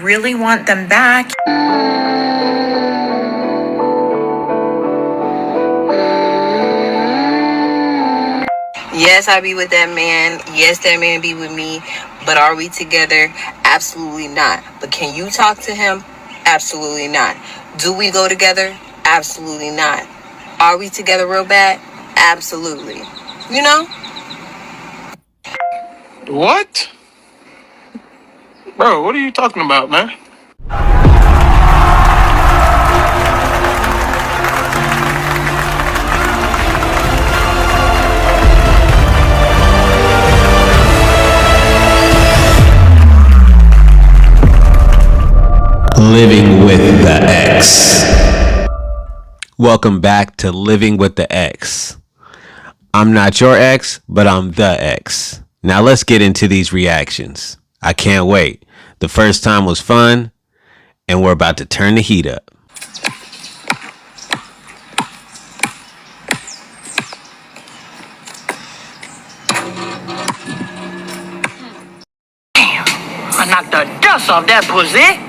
really want them back. Yes, I be with that man. Yes, that man be with me. But are we together? Absolutely not. But can you talk to him? Absolutely not. Do we go together? Absolutely not. Are we together real bad? Absolutely. You know? What? Bro, what are you talking about, man? Living with the X. Welcome back to Living with the X. I'm not your ex, but I'm the X. Now let's get into these reactions. I can't wait. The first time was fun, and we're about to turn the heat up. I knocked the dust off that pussy.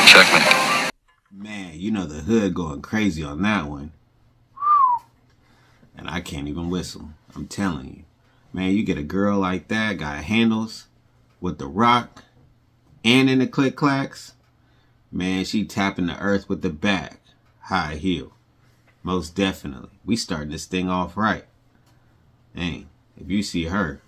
Checkmate. Man, you know the hood going crazy on that one. And I can't even whistle. I'm telling you. Man, you get a girl like that, got handles with the rock and in the click clacks. Man, she tapping the earth with the back. High heel. Most definitely. We starting this thing off right. Hey, if you see her,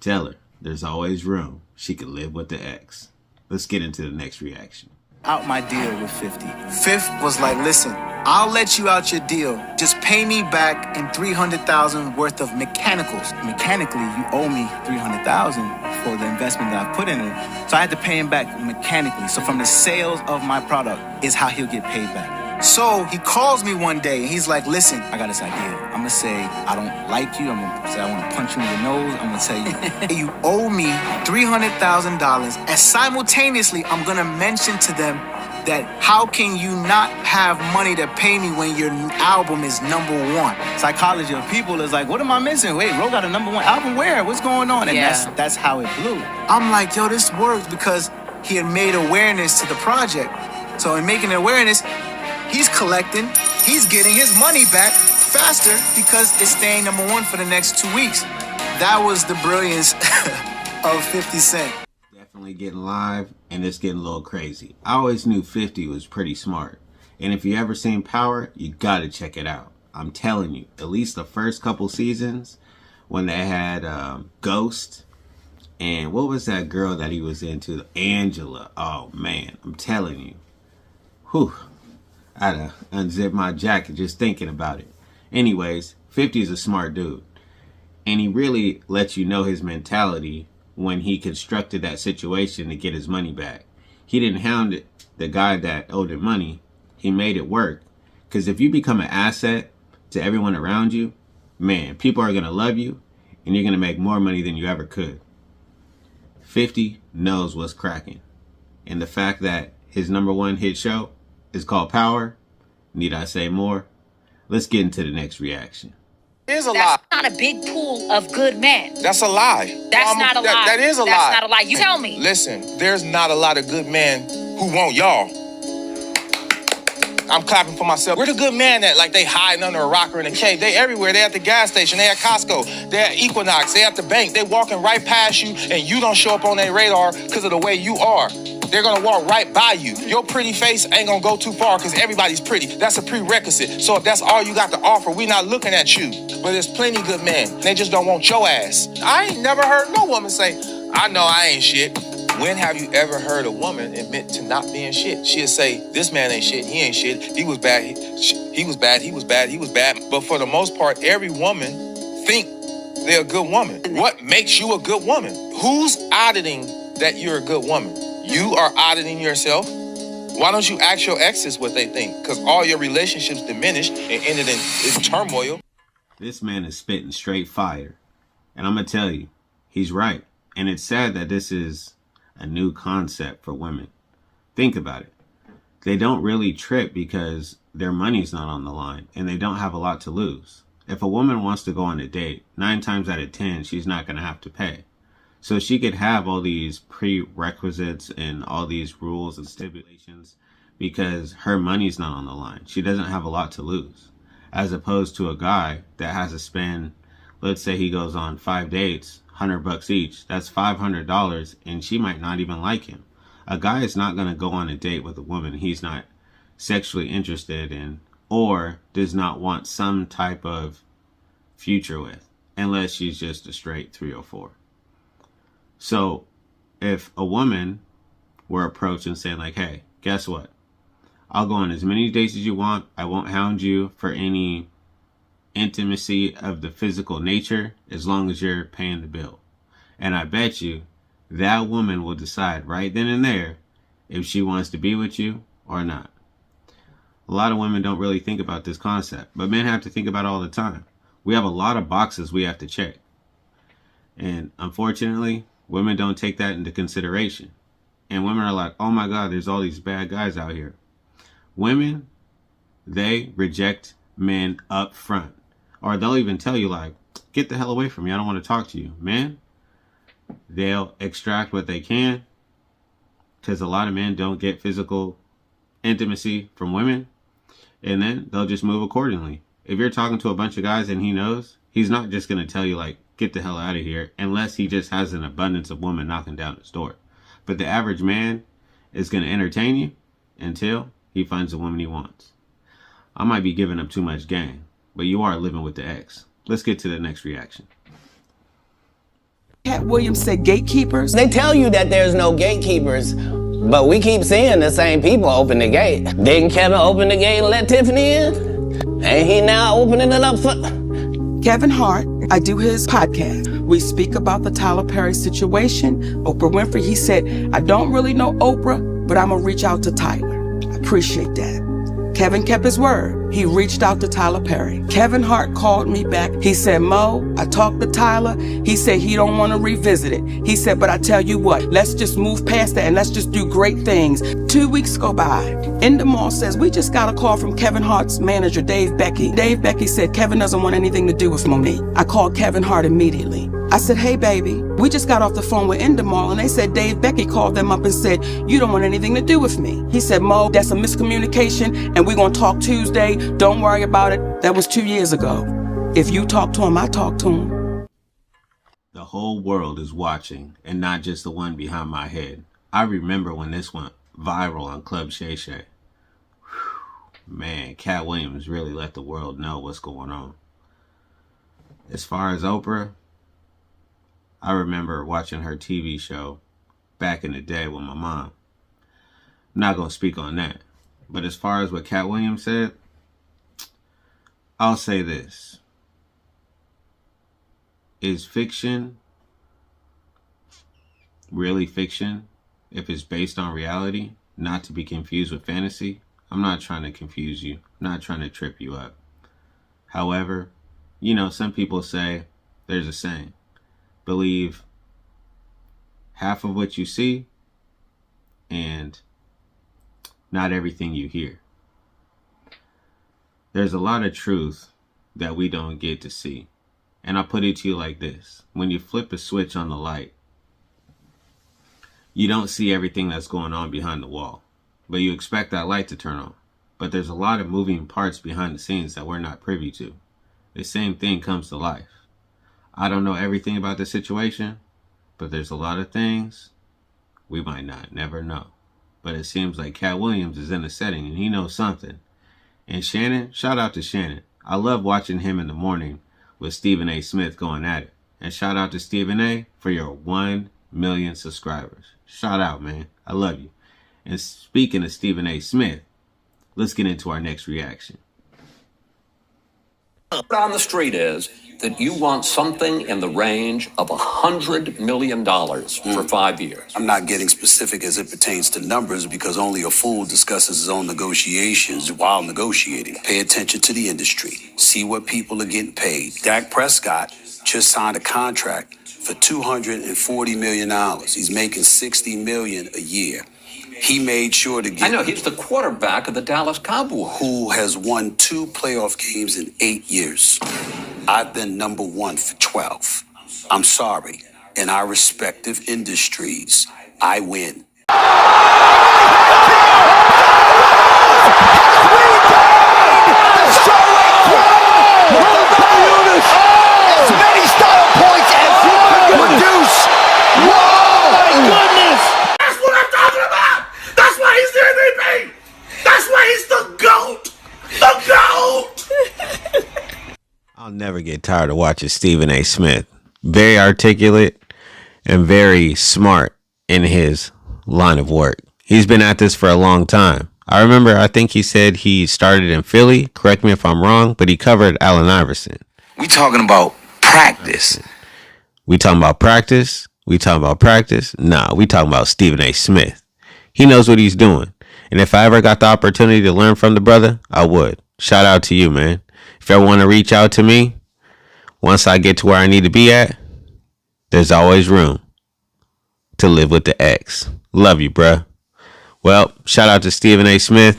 tell her there's always room. She could live with the X. Let's get into the next reaction. Out my deal with 50. Fifth was like, listen, I'll let you out your deal. Just pay me back in $300,000 worth of mechanicals. Mechanically, you owe me $300,000 for the investment that I put in it. So I had to pay him back mechanically. So from the sales of my product is how he'll get paid back. So he calls me one day and he's like, listen, I got this idea. I'm gonna say, I don't like you. I'm gonna say, I wanna punch you in your nose. I'm gonna tell you, you owe me $300,000. And simultaneously, I'm gonna mention to them that how can you not have money to pay me when your album is #1? Psychology of people is like, what am I missing? Wait, Ro got a #1 album where? What's going on? And that's how it blew. I'm like, yo, this works because he had made awareness to the project. So in making awareness, he's collecting, he's getting his money back faster because it's staying #1 for the next 2 weeks. That was the brilliance of 50 Cent. Definitely getting live, and it's getting a little crazy. I always knew 50 was pretty smart. And if you ever seen Power, you gotta check it out. I'm telling you, at least the first couple seasons when they had Ghost and what was that girl that he was into? Angela. Oh man, I'm telling you. Whew. I had to unzip my jacket just thinking about it. Anyways, 50 is a smart dude. And he really lets you know his mentality when he constructed that situation to get his money back. He didn't hound the guy that owed him money. He made it work. Because if you become an asset to everyone around you, man, people are going to love you and you're going to make more money than you ever could. 50 knows what's cracking. And the fact that his #1 hit show is called Power. Need I say more? Let's get into the next reaction. Is a lie. That's not a big pool of good men. That's a lie. That's not a lie. That is a lie. That's not a lie. You tell me. Listen, there's not a lot of good men who want y'all. I'm clapping for myself. Where the good men at? Like they hiding under a rock or in a cave. They everywhere. They at the gas station. They at Costco. They at Equinox. They at the bank. They walking right past you and you don't show up on their radar because of the way you are. They're gonna walk right by you. Your pretty face ain't gonna go too far because everybody's pretty. That's a prerequisite. So if that's all you got to offer, we not looking at you. But there's plenty good men. They just don't want your ass. I ain't never heard no woman say, I know I ain't shit. When have you ever heard a woman admit to not being shit? She'll say, this man ain't shit, he ain't shit, he was bad, he was bad, he was bad, he was bad. But for the most part, every woman think they're a good woman. What makes you a good woman? Who's auditing that you're a good woman? You are auditing yourself. Why don't you ask your exes what they think? Because all your relationships diminished and ended in turmoil. This man is spitting straight fire. And I'm going to tell you, he's right. And it's sad that this is a new concept for women. Think about it. They don't really trip because their money's not on the line and they don't have a lot to lose. If a woman wants to go on a date, 9 times out of 10, she's not going to have to pay. So she could have all these prerequisites and all these rules and stipulations because her money's not on the line. She doesn't have a lot to lose. As opposed to a guy that has to spend, let's say he goes on 5 dates, $100 each. That's $500, and she might not even like him. A guy is not going to go on a date with a woman he's not sexually interested in or does not want some type of future with, unless she's just a straight 304. So if a woman were approached and saying like, hey, guess what? I'll go on as many dates as you want. I won't hound you for any intimacy of the physical nature as long as you're paying the bill. And I bet you that woman will decide right then and there if she wants to be with you or not. A lot of women don't really think about this concept, but men have to think about it all the time. We have a lot of boxes we have to check. And unfortunately, women don't take that into consideration. And women are like, oh my God, there's all these bad guys out here. Women, they reject men up front. Or they'll even tell you like, get the hell away from me. I don't want to talk to you. Men, they'll extract what they can. Because a lot of men don't get physical intimacy from women. And then they'll just move accordingly. If you're talking to a bunch of guys and he knows, he's not just going to tell you like, get the hell out of here, unless he just has an abundance of women knocking down his door. But the average man is going to entertain you until he finds the woman he wants. I might be giving up too much game, but you are living with the ex. Let's get to the next reaction. Cat Williams said gatekeepers. They tell you that there's no gatekeepers, but we keep seeing the same people open the gate. Didn't Kevin open the gate and let Tiffany in? Ain't he now opening it up for... Kevin Hart, I do his podcast. We speak about the Tyler Perry situation. Oprah Winfrey, he said, I don't really know Oprah, but I'm going to reach out to Tyler. I appreciate that. Kevin kept his word. He reached out to Tyler Perry. Kevin Hart called me back. He said, Mo, I talked to Tyler. He said he don't want to revisit it. He said, but I tell you what, let's just move past that and let's just do great things. 2 weeks go by. Endemol says, we just got a call from Kevin Hart's manager, Dave Becky. Dave Becky said, Kevin doesn't want anything to do with Monique. I called Kevin Hart immediately. I said, hey, baby, we just got off the phone with Endemol, and they said Dave Becky called them up and said, you don't want anything to do with me. He said, Mo, that's a miscommunication, and we're going to talk Tuesday. Don't worry about it. That was 2 years ago. If you talk to him, I talk to him. The whole world is watching, and not just the one behind my head. I remember when this went viral on Club Shay Shay. Man, Cat Williams really let the world know what's going on. As far as Oprah, I remember watching her TV show back in the day with my mom. I'm not going to speak on that. But as far as what Cat Williams said, I'll say this. Is fiction really fiction if it's based on reality, not to be confused with fantasy? I'm not trying to confuse you. I'm not trying to trip you up. However, you know, some people say, there's a saying, believe half of what you see and not everything you hear. There's a lot of truth that we don't get to see. And I'll put it to you like this. When you flip a switch on the light, you don't see everything that's going on behind the wall, but you expect that light to turn on. But there's a lot of moving parts behind the scenes that we're not privy to. The same thing comes to life. I don't know everything about the situation, but there's a lot of things we might not never know. But it seems like Cat Williams is in the setting and he knows something. And Shannon, shout out to Shannon. I love watching him in the morning with Stephen A. Smith going at it. And shout out to Stephen A. for your 1 million subscribers. Shout out, man. I love you. And speaking of Stephen A. Smith, let's get into our next reaction. On the street is that you want something in the range of $100 million for 5 years. I'm not getting specific as it pertains to numbers because only a fool discusses his own negotiations while negotiating. Pay attention to the industry. See what people are getting paid. Dak Prescott just signed a contract for $240 million. He's making $60 million a year. He made sure to get. I know, he's the quarterback of the Dallas Cowboys. Who has won 2 playoff games in 8 years. I've been number 1 for 12. I'm sorry. In our respective industries, I win. As many style points as he could produce. Whoa! My goodness! That's what I'm talking about! That's why he's the MVP! That's why he's the GOAT! The GOAT! I'll never get tired of watching Stephen A. Smith. Very articulate and very smart in his line of work. He's been at this for a long time. I think he said he started in Philly. Correct me if I'm wrong, but he covered Allen Iverson. We talking about practice. We talking about practice? Nah, we talking about Stephen A. Smith. He knows what he's doing. And if I ever got the opportunity to learn from the brother, I would. Shout out to you, man. If you ever want to reach out to me, once I get to where I need to be at, there's always room to live with the X. Love you, bruh. Well, shout out to Stephen A. Smith.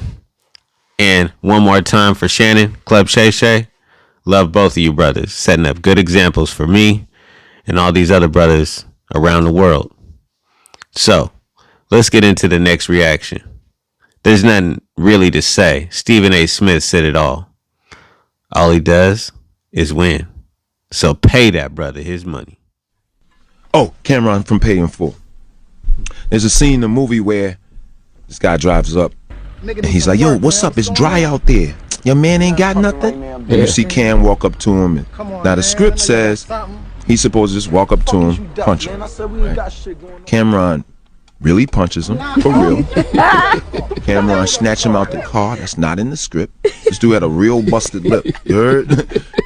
And one more time for Shannon, Club Shay Shay. Love both of you brothers, setting up good examples for me and all these other brothers around the world. So, let's get into the next reaction. There's nothing really to say. Stephen A. Smith said it all. All he does is win. So pay that brother his money. Oh, Cameron from Paid in Full. There's a scene in the movie where this guy drives up and he's like, yo, what's up? It's dry out there. Your man ain't got nothing? And you see Cam walk up to him. And now the script says he's supposed to just walk up to him, punch him. Right? Cameron really punches him, for real. Cameron snatch him out the car. That's not in the script. This dude had a real busted lip. You heard?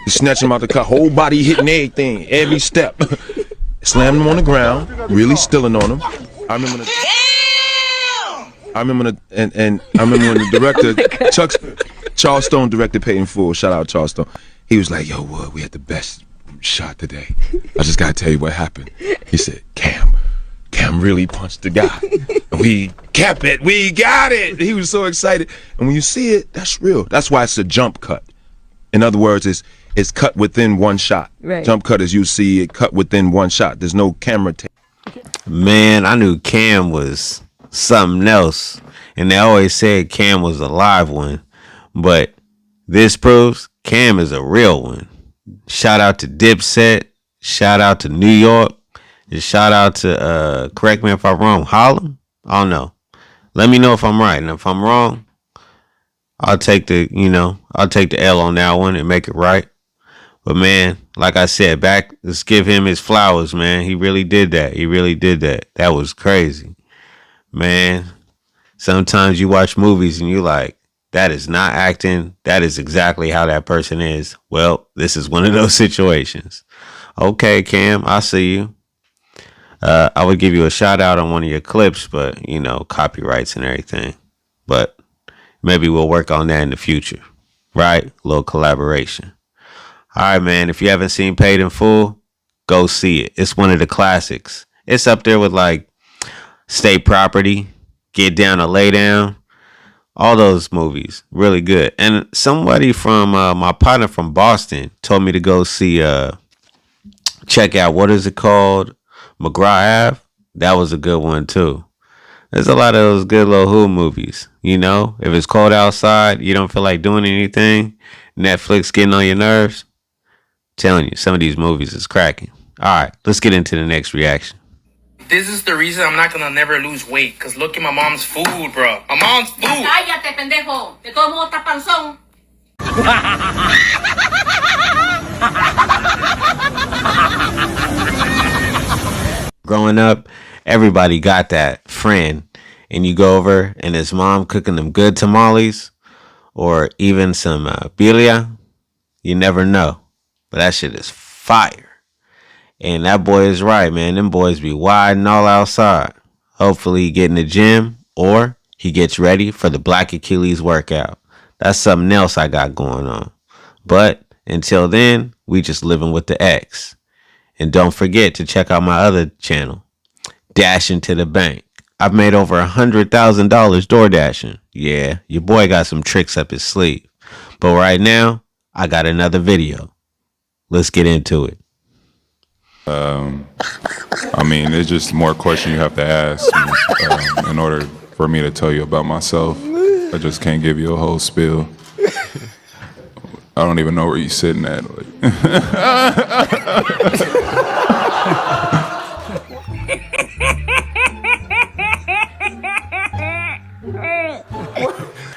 He snatched him out the car, whole body hitting everything, every step. Slammed him on the ground, really stealing on him. I remember when the director, Charles Stone directed Paid in Full. Shout out Charles Stone. He was like, yo, Wood, we had the best shot today. I just gotta tell you what happened. He said, Cam really punched the guy. And we kept it. We got it. He was so excited. And when you see it, that's real. That's why it's a jump cut. In other words, it's cut within one shot. Right. Jump cut, as you see it, cut within one shot. There's no camera take. Man, I knew Cam was something else. And they always said Cam was a live one. But this proves Cam is a real one. Shout out to Dipset. Shout out to New York. Just shout out to, correct me if I'm wrong, Harlem? I don't know. Let me know if I'm right. And if I'm wrong, I'll take the L on that one and make it right. But man, like I said, let's give him his flowers, man. He really did that. That was crazy. Man, sometimes you watch movies and you're like, that is not acting. That is exactly how that person is. Well, this is one of those situations. Okay, Cam, I see you. I would give you a shout out on one of your clips, but, copyrights and everything. But maybe we'll work on that in the future, right? A little collaboration. All right, man. If you haven't seen Paid in Full, go see it. It's one of the classics. It's up there with like State Property, Get Down or Lay Down. All those movies. Really good. And somebody from my partner from Boston told me to go see, check out, what is it called? McGraw Ave. That was a good one too. There's a lot of those good little hood movies. If it's cold outside, you don't feel like doing anything, Netflix getting on your nerves. I'm telling you, some of these movies is cracking. All right, let's get into the next reaction. This is the reason I'm not gonna never lose weight. Cause look at my mom's food, bro. My mom's food. Cállate, pendejo. De todos modos estás panzón. Growing up, everybody got that friend, and you go over and his mom cooking them good tamales or even some birria. You never know, but that shit is fire. And that boy is right, man. Them boys be wide and all outside. Hopefully he get in the gym or he gets ready for the Black Achilles workout. That's something else I got going on. But until then, we just living with the X. And don't forget to check out my other channel, Dash Into the Bank. I've made over $100,000 door dashing. Yeah, your boy got some tricks up his sleeve. But right now, I got another video. Let's get into it. I mean, it's just more questions you have to ask in order for me to tell you about myself. I just can't give you a whole spiel. I don't even know where you're sitting at.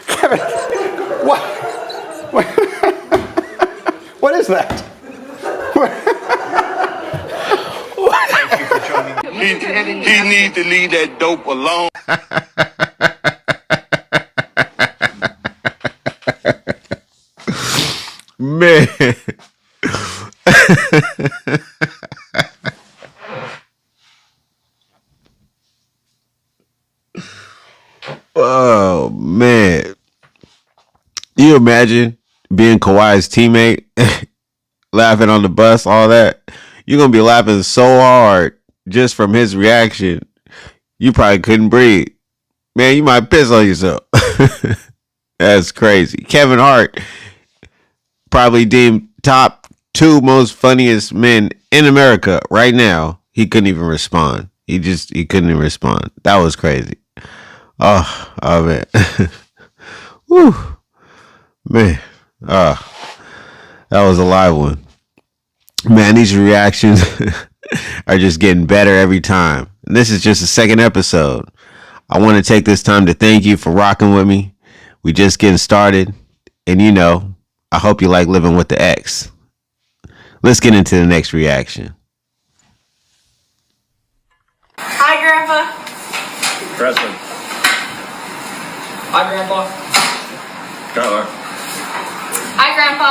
Kevin, what? What is that? Thank you for joining. He needs to leave that dope alone. Man. Oh, man. You imagine being Kawhi's teammate, laughing on the bus, all that? You're going to be laughing so hard just from his reaction. You probably couldn't breathe. Man, you might piss on yourself. That's crazy. Kevin Hart, probably deemed top 2 most funniest men in America right now. He couldn't even respond. He couldn't even respond. That was crazy. Oh man. Woo. Man. That was a live one. Man, these reactions are just getting better every time. And this is just the second episode. I want to take this time to thank you for rocking with me. We just getting started. And you know, I hope you like Living with the X. Let's get into the next reaction. Hi, Grandpa. Preston. Hi, Grandpa. Tyler. Hi, Grandpa.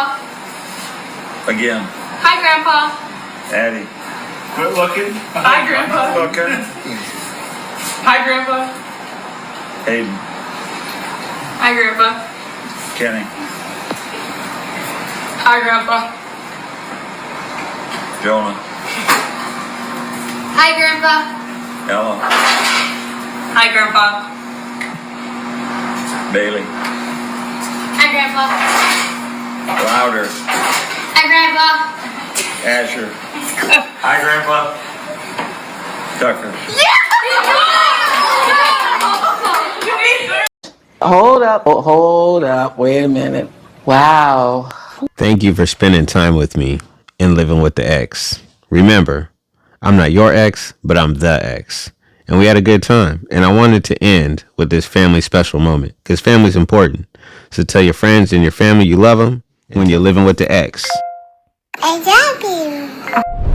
Again. Hi, Grandpa. Addie. Quit looking. Hi, Grandpa. Looking. Hi, Grandpa. Hayden. Hi, Grandpa. Kenny. Hi, Grandpa. Jonah. Hi, Grandpa. Ella. Hi, Grandpa. Bailey. Hi, Grandpa. Louder. Hi, Grandpa. Asher. Hi, Grandpa. Tucker. Hold up, wait a minute. Wow. Thank you for spending time with me in Living with the X. Remember, I'm not your ex, but I'm the X. And we had a good time. And I wanted to end with this family special moment because family's important. So tell your friends and your family you love them when you're living with the X. I love you.